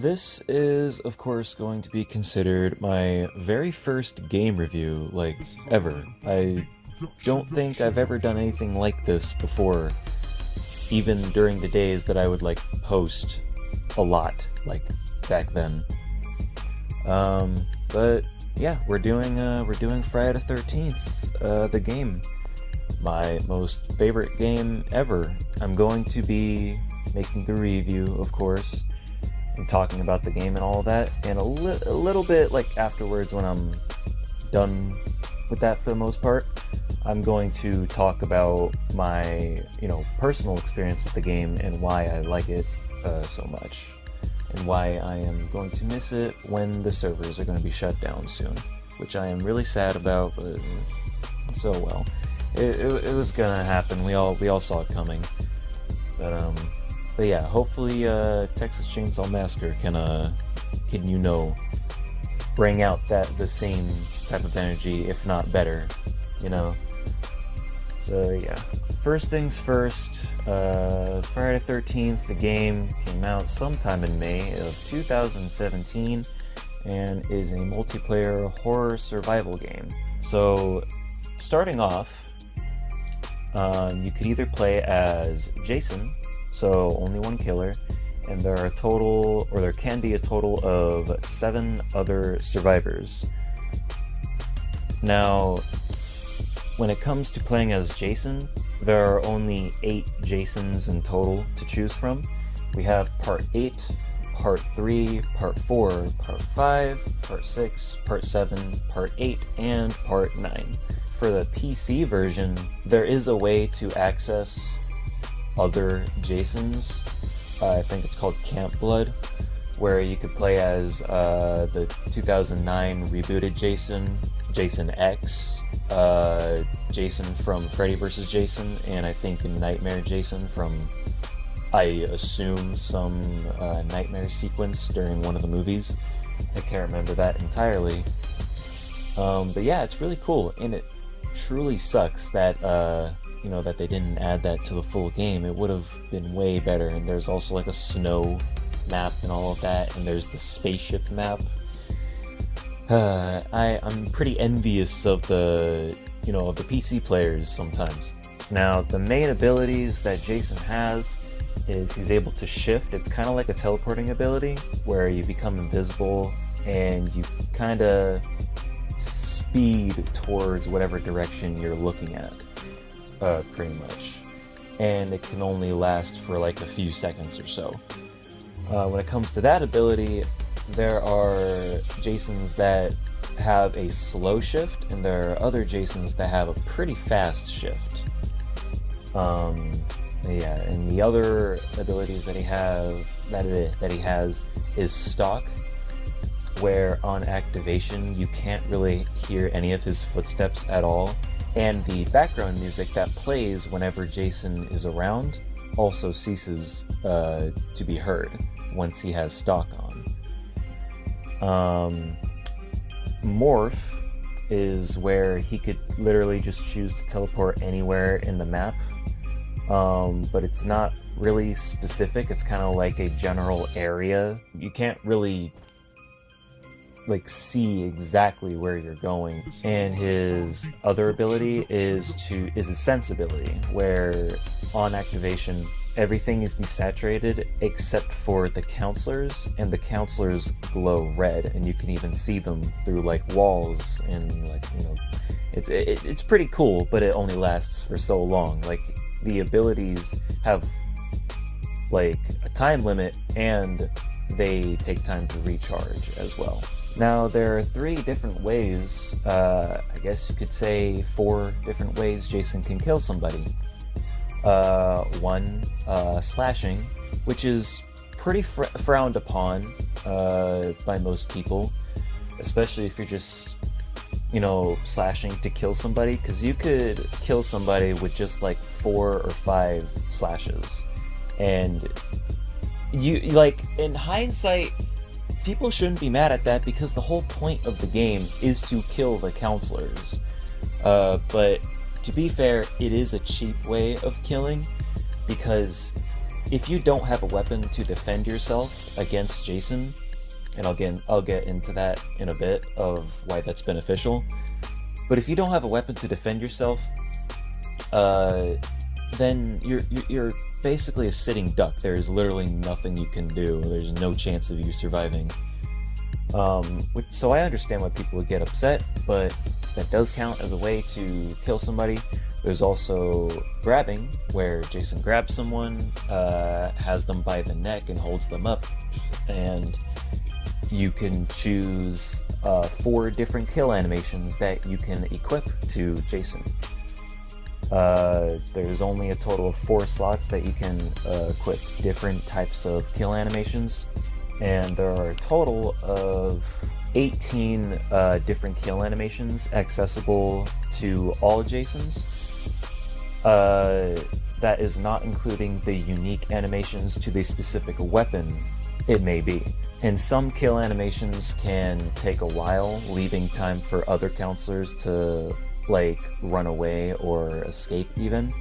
This is, of course, going to be considered my very first game review, like, ever. I don't think I've ever done anything like this before, even during the days that I would, like, post a lot, like, back then. But, yeah, we're doing Friday the 13th, the game. My most favorite game ever. I'm going to be making the review, of course, and talking about the game and all of that, and a little bit, like, afterwards when I'm done with that for the most part, I'm going to talk about my, personal experience with the game and why I like it so much, and why I am going to miss it when the servers are going to be shut down soon, which I am really sad about, but so well. It was gonna happen. We all saw it coming, but yeah, hopefully Texas Chainsaw Massacre can bring out the same type of energy, if not better, So yeah, first things first. Friday the 13th, the game came out sometime in May of 2017, and is a multiplayer horror survival game. So starting off, you could either play as Jason, so only one killer, and there can be a total of 7 other survivors. Now, when it comes to playing as Jason, there are only 8 Jasons in total to choose from. We have Part 8, Part 3, Part 4, Part 5, Part 6, Part 7, Part 8, and Part 9. For the PC version, there is a way to access other Jasons. I think it's called Camp Blood, where you could play as the 2009 rebooted Jason, Jason X, Jason from Freddy vs. Jason, and I think Nightmare Jason from, I assume, some Nightmare sequence during one of the movies. I can't remember that entirely. But yeah, it's really cool, and it truly sucks that that they didn't add that to the full game. It would have been way better. And there's also like a snow map and all of that, and there's the spaceship map. I'm pretty envious of the PC players sometimes. Now, the main abilities that Jason has is he's able to shift. It's kind of like a teleporting ability where you become invisible and you kind of speed towards whatever direction you're looking at, pretty much. And it can only last for like a few seconds or so. When it comes to that ability, there are Jasons that have a slow shift, and there are other Jasons that have a pretty fast shift. Yeah, and the other abilities that he has is Stalk, where on activation you can't really hear any of his footsteps at all, and the background music that plays whenever Jason is around also ceases to be heard once he has Stalk on. Morph is where he could literally just choose to teleport anywhere in the map, but it's not really specific. It's kind of like a general area. You can't really see exactly where you're going. And his other ability is his sense ability, where on activation everything is desaturated except for the counselors, and the counselors glow red, and you can even see them through like walls, and it's pretty cool, but it only lasts for so long. Like, the abilities have like a time limit, and they take time to recharge as well. Now, there are 3 different ways, I guess you could say 4 different ways Jason can kill somebody. One, slashing, which is pretty frowned upon by most people, especially if you're just, slashing to kill somebody, because you could kill somebody with just like 4 or 5 slashes. And in hindsight, people shouldn't be mad at that, because the whole point of the game is to kill the counselors. But to be fair, it is a cheap way of killing, because if you don't have a weapon to defend yourself against Jason, and I'll get into that in a bit of why that's beneficial, but if you don't have a weapon to defend yourself, then you're basically a sitting duck. There's literally nothing you can do. There's no chance of you surviving. So I understand why people would get upset, but that does count as a way to kill somebody. There's also grabbing, where Jason grabs someone, has them by the neck and holds them up, and you can choose 4 different kill animations that you can equip to Jason. There's only a total of 4 slots that you can equip different types of kill animations, and there are a total of 18 different kill animations accessible to all Jasons. That is not including the unique animations to the specific weapon it may be. And some kill animations can take a while, leaving time for other counselors to like run away or escape even.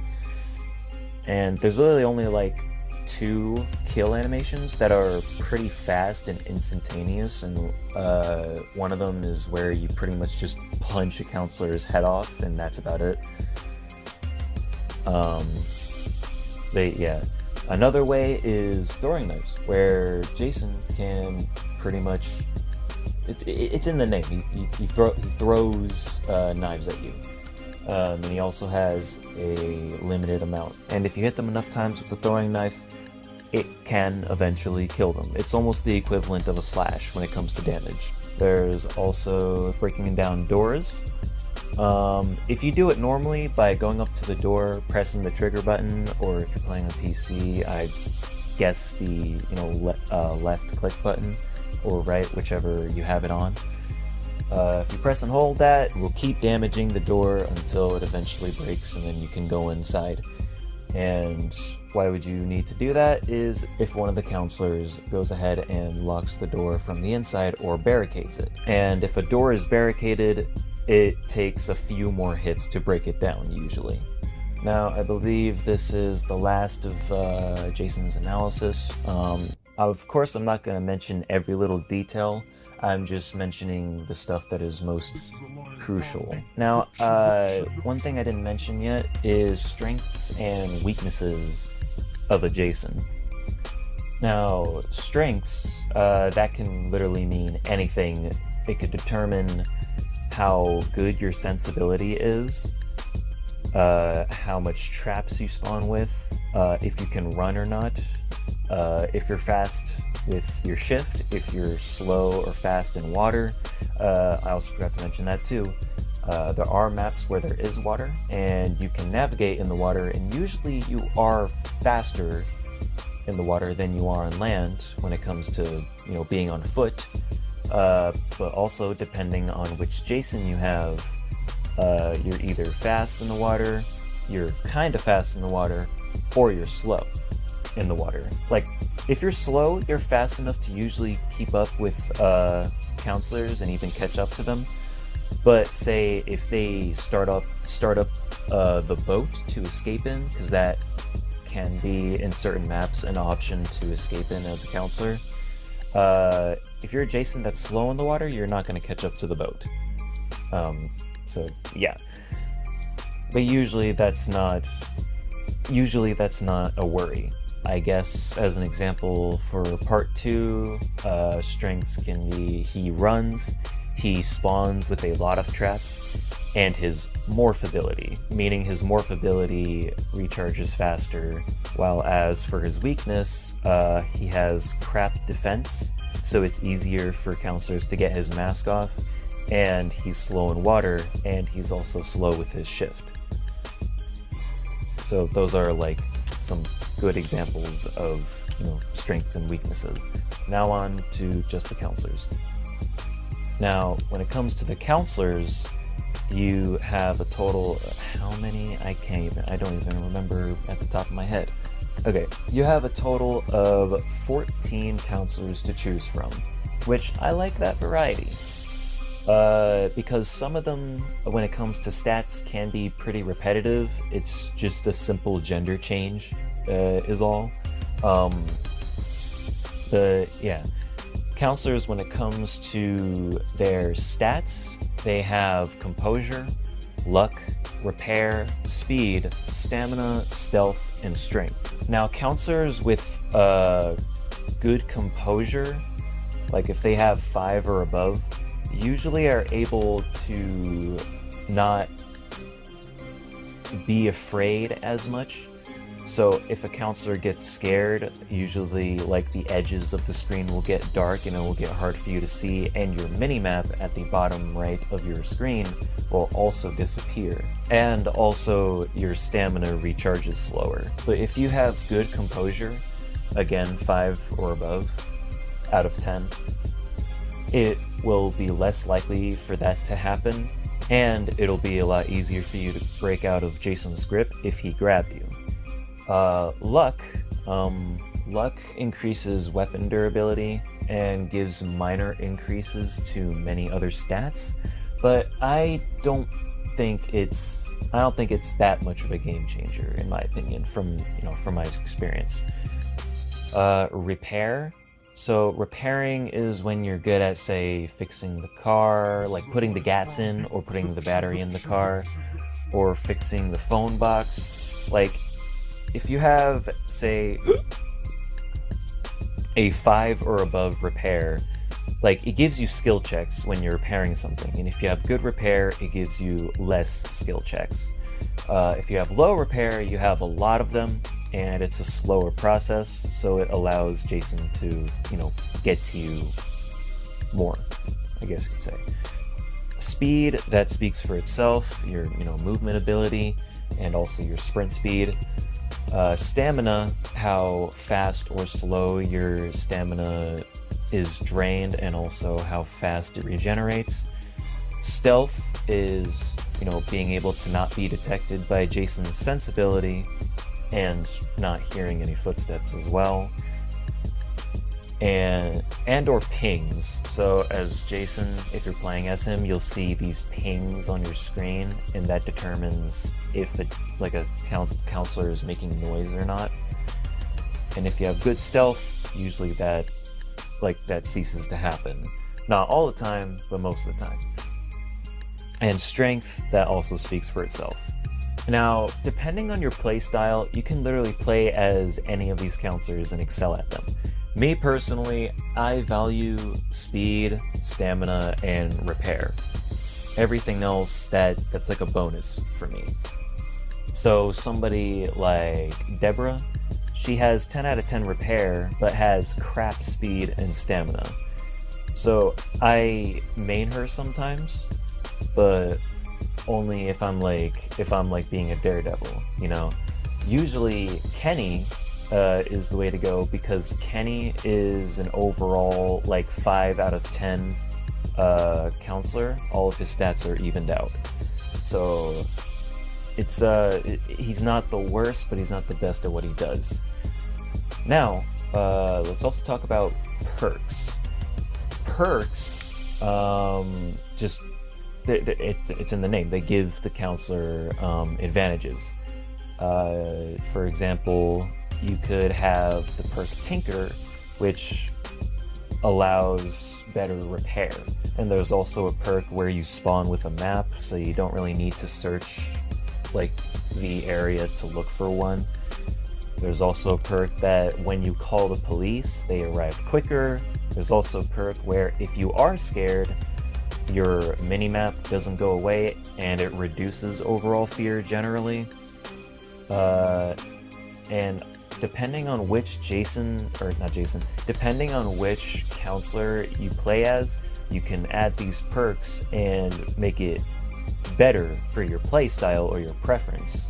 And there's literally only like 2 kill animations that are pretty fast and instantaneous, and one of them is where you pretty much just punch a counselor's head off, and that's about it. Another way is throwing knives, where Jason can pretty much, it's in the name, he throws knives at you. And he also has a limited amount, and if you hit them enough times with the throwing knife, it can eventually kill them. It's almost the equivalent of a slash when it comes to damage. There's also breaking down doors. If you do it normally by going up to the door, pressing the trigger button, or if you're playing on PC, I guess the left click button or right, whichever you have it on. If you press and hold that, it will keep damaging the door until it eventually breaks, and then you can go inside. And why would you need to do that is if one of the counselors goes ahead and locks the door from the inside or barricades it. And if a door is barricaded, it takes a few more hits to break it down, usually. Now, I believe this is the last of Jason's analysis. Of course, I'm not going to mention every little detail. I'm just mentioning the stuff that is most crucial. Now, one thing I didn't mention yet is strengths and weaknesses of a Jason. Now, strengths, that can literally mean anything. It could determine how good your sensibility is, how much traps you spawn with, if you can run or not, if you're fast with your shift, if you're slow or fast in water. I also forgot to mention that too. There are maps where there is water, and you can navigate in the water, and usually you are faster in the water than you are on land when it comes to, being on foot. But also, depending on which Jason you have, you're either fast in the water, you're kind of fast in the water, or you're slow in the water. Like, if you're slow, you're fast enough to usually keep up with counselors and even catch up to them. But say if they start up the boat to escape in, because that can be in certain maps an option to escape in as a counselor. If you're a Jason that's slow in the water, you're not going to catch up to the boat. So yeah, but usually that's not a worry. I guess as an example for part 2, strengths can be he runs, he spawns with a lot of traps, and his morph ability, meaning his morph ability recharges faster, while as for his weakness, he has crap defense, so it's easier for counselors to get his mask off, and he's slow in water, and he's also slow with his shift. So those are like some good examples of, strengths and weaknesses. Now on to just the counselors. Now, when it comes to the counselors, you have a total of how many? I don't even remember at the top of my head. Okay, you have a total of 14 counselors to choose from, which I like that variety. Because some of them, when it comes to stats, can be pretty repetitive. It's just a simple gender change, is all. Counselors, when it comes to their stats, they have composure, luck, repair, speed, stamina, stealth, and strength. Now, counselors with good composure, like if they have 5 or above, usually are able to not be afraid as much. So if a counselor gets scared, usually like the edges of the screen will get dark and it will get hard for you to see, and your mini-map at the bottom right of your screen will also disappear. And also your stamina recharges slower. But if you have good composure, again 5 or above out of 10, it will be less likely for that to happen, and it'll be a lot easier for you to break out of Jason's grip if he grabbed you. Luck increases weapon durability and gives minor increases to many other stats, but I don't think it's that much of a game changer in my opinion from my experience. Repair. So repairing is when you're good at, say, fixing the car, like putting the gas in or putting the battery in the car, or fixing the phone box. Like, if you have, say, a 5 or above repair, like, it gives you skill checks when you're repairing something. And if you have good repair, it gives you less skill checks. If you have low repair, you have a lot of them, and it's a slower process, so it allows Jason to, get to you more, I guess you could say. Speed, that speaks for itself, your, movement ability, and also your sprint speed. Stamina, how fast or slow your stamina is drained, and also how fast it regenerates. Stealth is, being able to not be detected by Jason's sensibility, and not hearing any footsteps as well. And or pings. So as Jason, if you're playing as him, you'll see these pings on your screen, and that determines if a counselor is making noise or not. And if you have good stealth, usually that ceases to happen. Not all the time, but most of the time. And strength, that also speaks for itself. Now, depending on your playstyle, you can literally play as any of these counselors and excel at them. Me personally, I value speed, stamina, and repair. Everything else, that's like a bonus for me. So somebody like Deborah, she has 10 out of 10 repair, but has crap speed and stamina. So I main her sometimes, but only if I'm being a daredevil, Usually Kenny is the way to go, because Kenny is an overall 5 out of 10 counselor. All of his stats are evened out. So it's he's not the worst, but he's not the best at what he does. Now, let's also talk about perks. Perks, it's in the name. They give the counselor advantages. For example, you could have the perk Tinker, which allows better repair. And there's also a perk where you spawn with a map, so you don't really need to search the area to look for one. There's also a perk that when you call the police, they arrive quicker. There's also a perk where if you are scared, your mini-map doesn't go away, and it reduces overall fear generally. And depending on which depending on which counselor you play as, you can add these perks and make it better for your play style or your preference.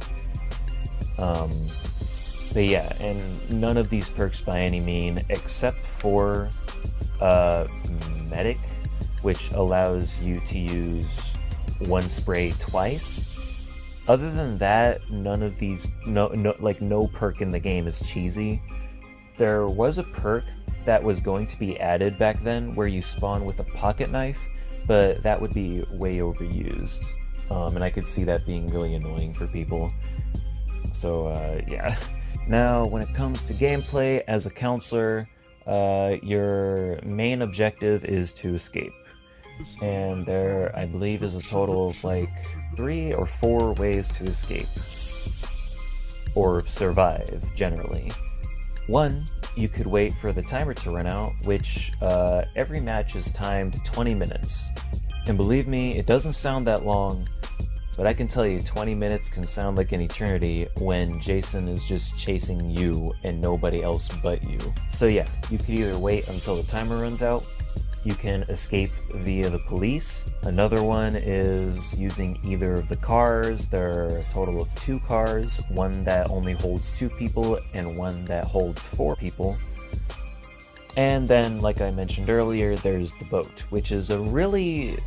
But yeah, and none of these perks by any mean, except for Medic, which allows you to use one spray twice. Other than that, none of these, no perk in the game is cheesy. There was a perk that was going to be added back then where you spawn with a pocket knife, but that would be way overused. And I could see that being really annoying for people. So, yeah. Now, when it comes to gameplay as a counselor, your main objective is to escape. And there, I believe, is a total of like 3 or 4 ways to escape. Or survive, generally. One, you could wait for the timer to run out, which every match is timed 20 minutes. And believe me, it doesn't sound that long, but I can tell you 20 minutes can sound like an eternity when Jason is just chasing you and nobody else but you. So yeah, you could either wait until the timer runs out, you can escape via the police. Another one is using either of the cars. There are a total of 2 cars, one that only holds 2 people and one that holds 4 people. And then, like I mentioned earlier, there's the boat, which is a really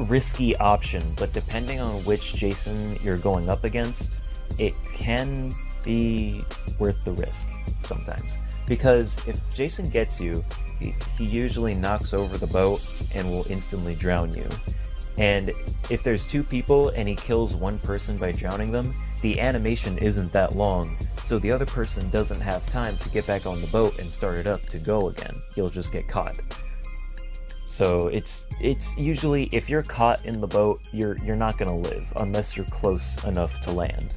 risky option, but depending on which Jason you're going up against, it can be worth the risk sometimes. Because if Jason gets you, he usually knocks over the boat and will instantly drown you. And if there's 2 people and he kills 1 person by drowning them, the animation isn't that long, so the other person doesn't have time to get back on the boat and start it up to go again. He'll just get caught. So it's usually, if you're caught in the boat, you're not gonna live unless you're close enough to land.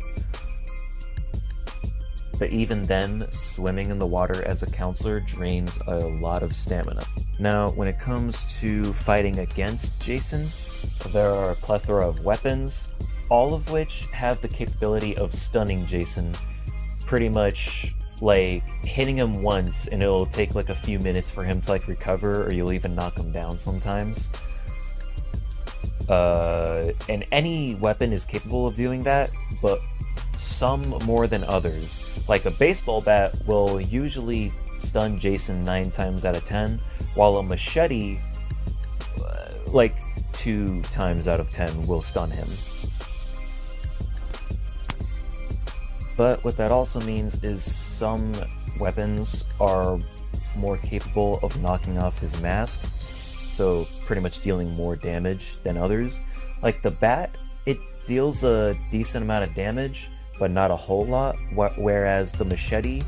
But even then, swimming in the water as a counselor drains a lot of stamina. Now, when it comes to fighting against Jason, there are a plethora of weapons, all of which have the capability of stunning Jason, pretty much like hitting him once and it'll take like a few minutes for him to like recover, or you'll even knock him down sometimes. And any weapon is capable of doing that, but some more than others. Like a baseball bat will usually stun Jason 9 times out of 10, while a machete, like 2 times out of 10 will stun him. But what that also means is some weapons are more capable of knocking off his mask, so pretty much dealing more damage than others. Like the bat, it deals a decent amount of damage, but not a whole lot, whereas the machete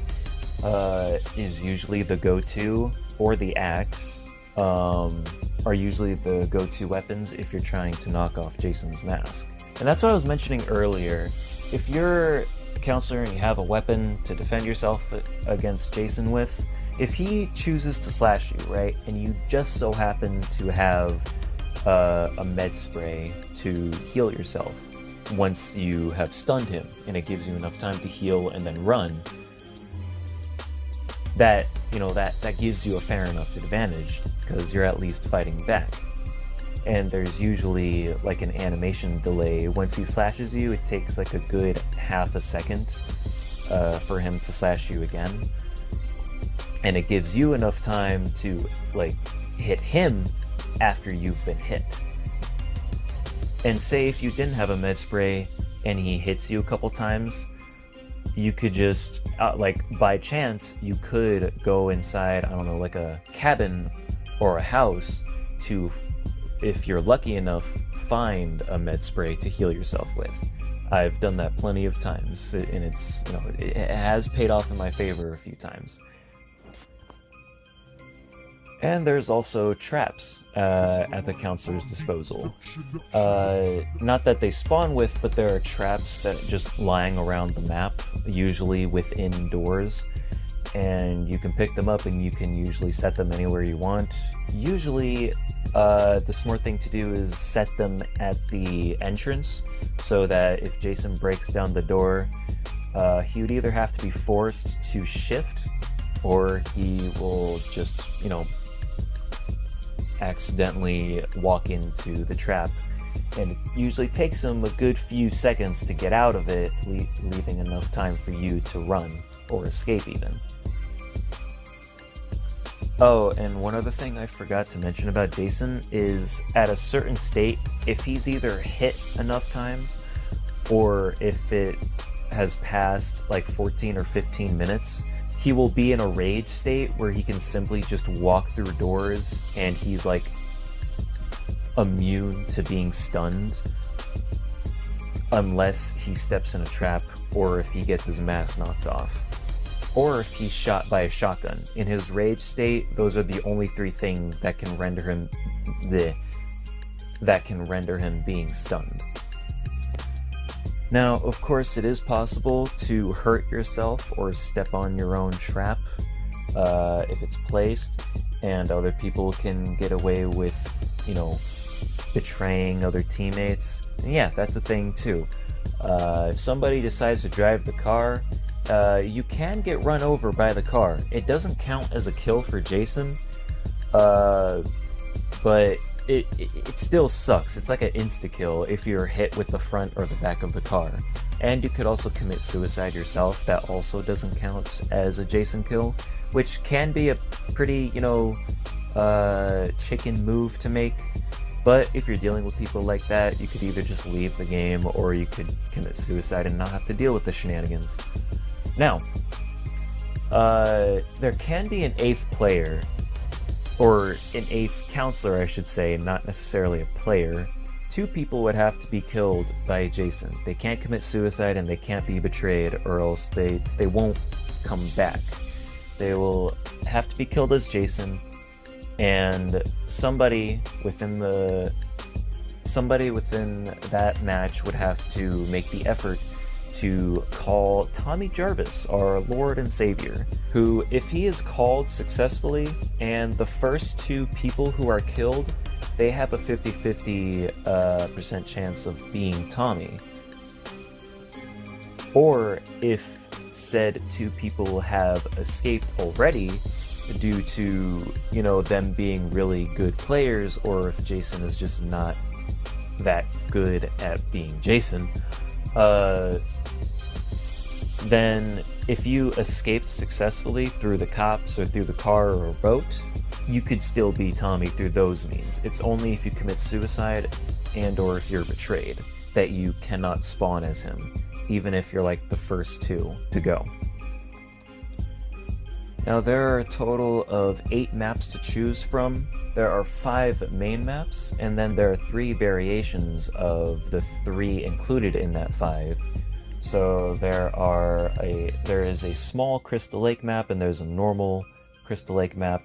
is usually the go-to, or the axe are usually the go-to weapons if you're trying to knock off Jason's mask. And that's what I was mentioning earlier. If you're a counselor and you have a weapon to defend yourself against Jason with, if he chooses to slash you, right, and you just so happen to have a med spray to heal yourself, once you have stunned him and it gives you enough time to heal and then run, that gives you a fair enough advantage because you're at least fighting back. And there's usually like an animation delay. Once he slashes you, it takes like a good half a second for him to slash you again, and it gives you enough time to like hit him after you've been hit. And say if you didn't have a med spray and he hits you a couple times, you could just, like by chance, you could go inside, I don't know, like a cabin or a house to, if you're lucky enough, find a med spray to heal yourself with. I've done that plenty of times, and it's, it has paid off in my favor a few times. And there's also traps at the counselor's disposal. Not that they spawn with, but there are traps that are just lying around the map, usually within doors, and you can pick them up and you can usually set them anywhere you want. Usually, the smart thing to do is set them at the entrance, so that if Jason breaks down the door, he would either have to be forced to shift, or he will just, accidentally walk into the trap, and it usually takes him a good few seconds to get out of it, leaving enough time for you to run or escape even. Oh, and one other thing I forgot to mention about Jason is at a certain state, if he's either hit enough times or if it has passed like 14 or 15 minutes, he will be in a rage state where he can simply just walk through doors and he's like immune to being stunned unless he steps in a trap or if he gets his mask knocked off. or if he's shot by a shotgun. In his rage state, those are the only 3 things that can render him being stunned. Now, of course, it is possible to hurt yourself or step on your own trap if it's placed, and other people can get away with, betraying other teammates. And yeah, that's a thing too. If somebody decides to drive the car, you can get run over by the car. It doesn't count as a kill for Jason, but it still sucks. It's like an insta-kill if you're hit with the front or the back of the car. And you could also commit suicide yourself. That also doesn't count as a Jason kill, which can be a pretty, chicken move to make. But if you're dealing with people like that, you could either just leave the game, or you could commit suicide and not have to deal with the shenanigans. Now, there can be an 8th player, or an 8th counselor, I should say, not necessarily a player. 2 people would have to be killed by Jason. They can't commit suicide and they can't be betrayed, or else they won't come back. They will have to be killed as Jason, and somebody within that match would have to make the effort to call Tommy Jarvis, our Lord and Savior, who, if he is called successfully, and the first 2 people who are killed, they have a 50-50% chance of being Tommy. Or if said 2 people have escaped already due to, them being really good players, or if Jason is just not that good at being Jason, then if you escaped successfully through the cops or through the car or a boat, you could still be Tommy through those means. It's only if you commit suicide and or if you're betrayed that you cannot spawn as him, even if you're like the first 2 to go. Now, there are a total of 8 maps to choose from. There are 5 main maps, and then there are 3 variations of the 3 included in that 5. So there is a small Crystal Lake map, and there's a normal Crystal Lake map.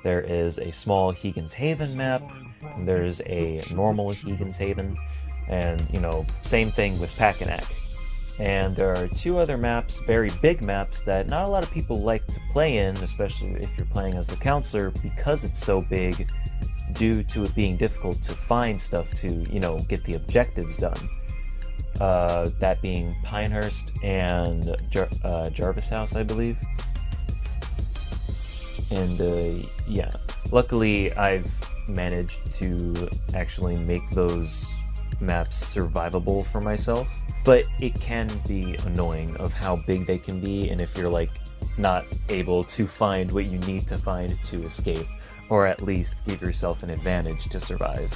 There is a small Higgins Haven map, and there's a normal Higgins Haven, and, same thing with Packanack. And there are 2 other maps, very big maps, that not a lot of people like to play in, especially if you're playing as the counselor, because it's so big, due to it being difficult to find stuff to, get the objectives done. That being Pinehurst and Jarvis House, I believe. And, yeah. Luckily, I've managed to actually make those maps survivable for myself. But it can be annoying of how big they can be, and if you're not able to find what you need to find to escape, or at least give yourself an advantage to survive.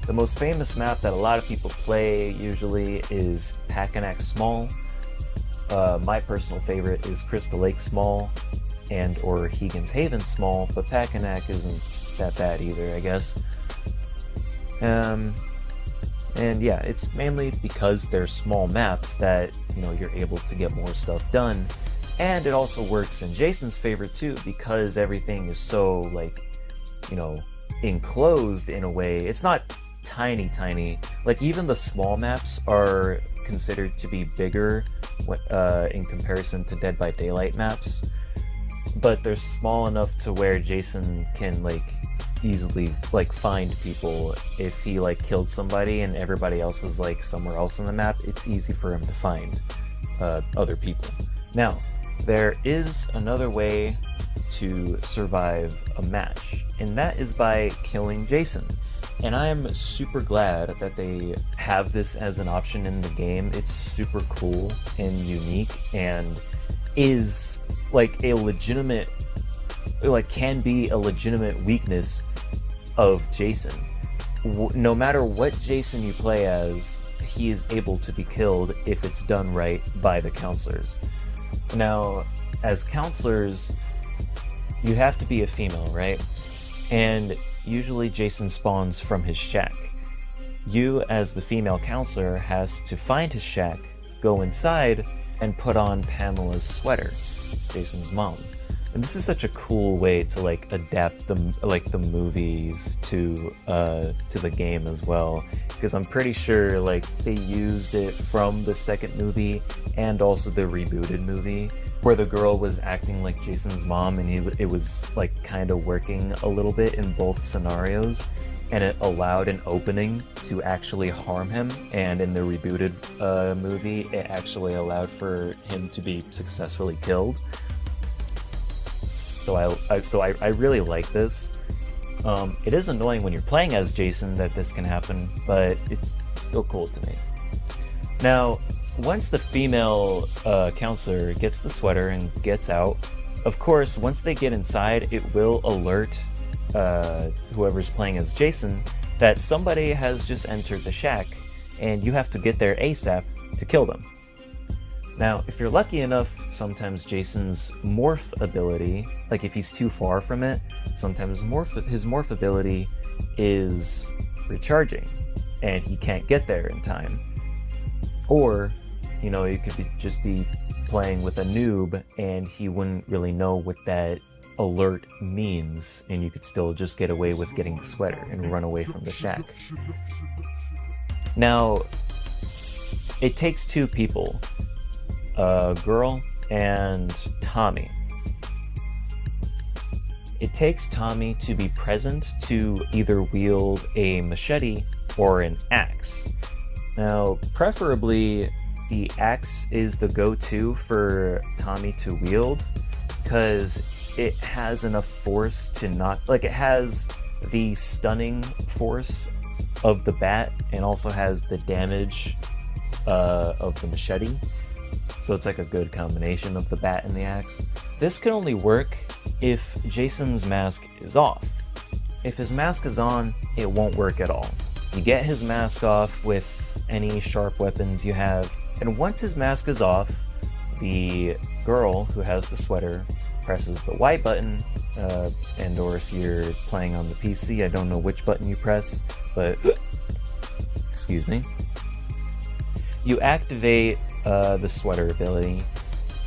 The most famous map that a lot of people play usually is Packanack Small. My personal favorite is Crystal Lake Small and or Higgins Haven Small, but Packanack isn't that bad either, I guess. And yeah, it's mainly because they're small maps that, you're able to get more stuff done. And it also works in Jason's favor too, because everything is so, enclosed in a way. It's not tiny. Even the small maps are considered to be bigger in comparison to Dead by Daylight maps. But they're small enough to where Jason can, easily find people. If he killed somebody and everybody else is somewhere else on the map, it's easy for him to find other people. Now, there is another way to survive a match, and that is by killing Jason. And I am super glad that they have this as an option in the game. It's super cool and unique, and is a legitimate, can be a legitimate weakness of Jason. No matter what Jason you play as, he is able to be killed if it's done right by the counselors. Now, as counselors, you have to be a female, right? And usually Jason spawns from his shack. You, as the female counselor, has to find his shack, go inside, and put on Pamela's sweater. Jason's mom. And this is such a cool way to like adapt the movies to the game as well, because I'm pretty sure like they used it from the second movie and also the rebooted movie, where the girl was acting like Jason's mom, and it was like kind of working a little bit in both scenarios, and it allowed an opening to actually harm him. And in the rebooted movie, it actually allowed for him to be successfully killed. So I really like this. It is annoying when you're playing as Jason that this can happen, but it's still cool to me. Now, once the female counselor gets the sweater and gets out, of course, once they get inside, it will alert whoever's playing as Jason that somebody has just entered the shack, and you have to get there ASAP to kill them. Now, if you're lucky enough, sometimes Jason's morph ability, like if he's too far from it, sometimes his morph ability is recharging, and he can't get there in time. Or, you know, you could just be playing with a noob, and he wouldn't really know what that alert means, and you could still just get away with getting the sweater and run away from the shack. Now, it takes two people, a girl and Tommy. It takes Tommy to be present to either wield a machete or an axe. Now, preferably, the axe is the go-to for Tommy to wield, because it has enough force to knock, like it has the stunning force of the bat and also has the damage of the machete. So it's like a good combination of the bat and the axe. This can only work if Jason's mask is off. If his mask is on, it won't work at all. You get his mask off with any sharp weapons you have, and once his mask is off, the girl who has the sweater presses the Y button, and or if you're playing on the PC, I don't know which button you press, but excuse me. You activate the sweater ability.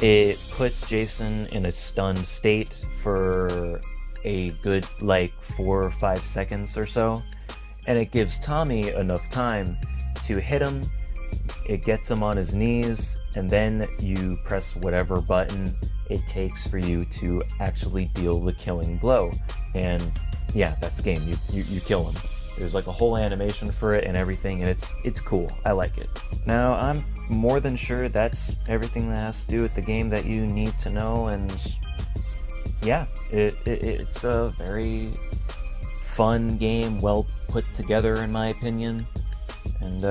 It puts Jason in a stunned state for a good like 4 or 5 seconds or so, and it gives Tommy enough time to hit him. It gets him on his knees, and then you press whatever button it takes for you to actually deal the killing blow. And yeah, that's game. You kill him. There's like a whole animation for it and everything, and it's cool. I like it. Now, I'm more than sure that's everything that has to do with the game that you need to know, and yeah, it's a very fun game, well put together in my opinion. And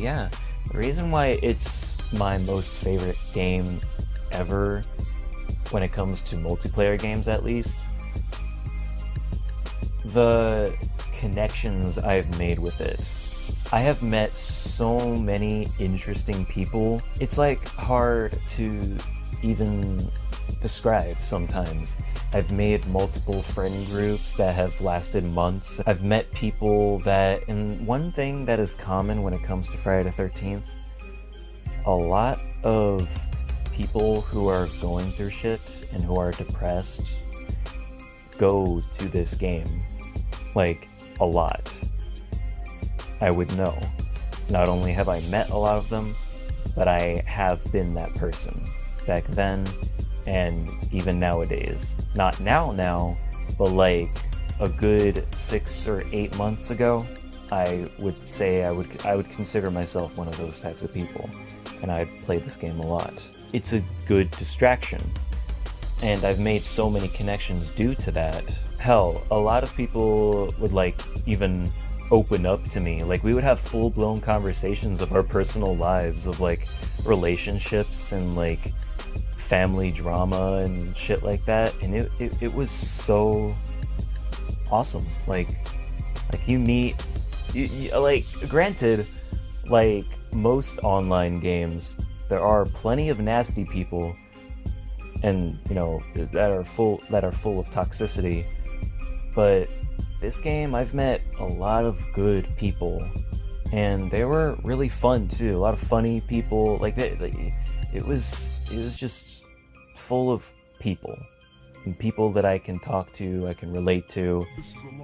yeah, the reason why it's my most favorite game ever, when it comes to multiplayer games at least, the connections I've made with it. I have met so many interesting people. It's like hard to even describe sometimes. I've made multiple friend groups that have lasted months. I've met people that, and one thing that is common when it comes to Friday the 13th, a lot of people who are going through shit and who are depressed go to this game. Like, a lot. I would know. Not only have I met a lot of them, but I have been that person back then and even nowadays. Not now, but like a good 6 or 8 months ago, I would say I would consider myself one of those types of people, and I play this game a lot. It's a good distraction, and I've made so many connections due to that. Hell, a lot of people would like even open up to me. Like, we would have full-blown conversations of our personal lives, of like relationships and like family drama and shit like that, and it was so awesome. Like you meet, you, like, granted, like most online games, there are plenty of nasty people, and you know, that are full of toxicity. But this game, I've met a lot of good people, and they were really fun too. A lot of funny people. Like it was just full of people. And people that I can talk to, I can relate to,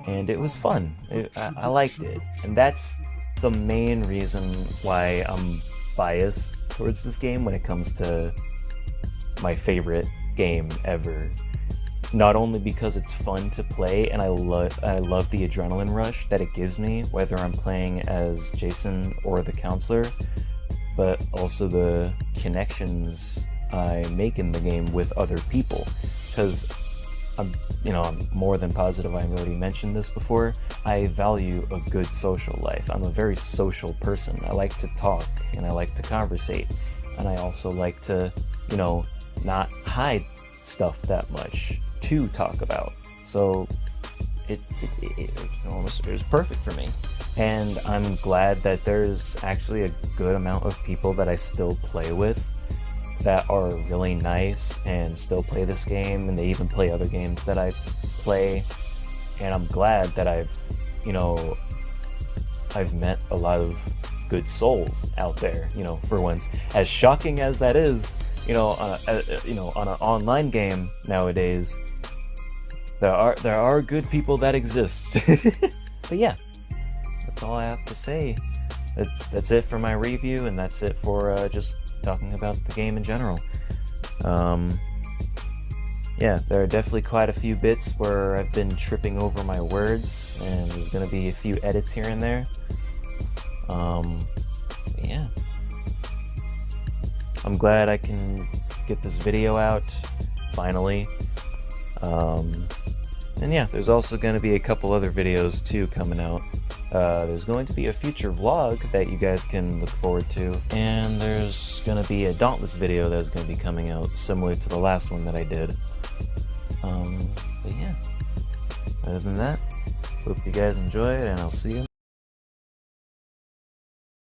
and it was fun. I liked it. And that's the main reason why I'm biased towards this game when it comes to my favorite game ever. Not only because it's fun to play and I love the adrenaline rush that it gives me, whether I'm playing as Jason or the counselor, but also the connections I make in the game with other people. Because I'm more than positive I've already mentioned this before, I value a good social life. I'm a very social person. I like to talk and I like to conversate, and I also like to, not hide stuff that much to talk about. So it was perfect for me. And I'm glad that there's actually a good amount of people that I still play with that are really nice and still play this game, and they even play other games that I play. And I'm glad that I've met a lot of good souls out there, for once. As shocking as that is, on an online game nowadays, there are good people that exist. But yeah, that's all I have to say. That's it for my review, and that's it for just talking about the game in general. Yeah, there are definitely quite a few bits where I've been tripping over my words, and there's gonna be a few edits here and there. Yeah, I'm glad I can get this video out finally. And yeah, there's also going to be a couple other videos too coming out. There's going to be a future vlog that you guys can look forward to, and there's going to be a Dauntless video that's going to be coming out similar to the last one that I did. But yeah, other than that, hope you guys enjoy it, and I'll see you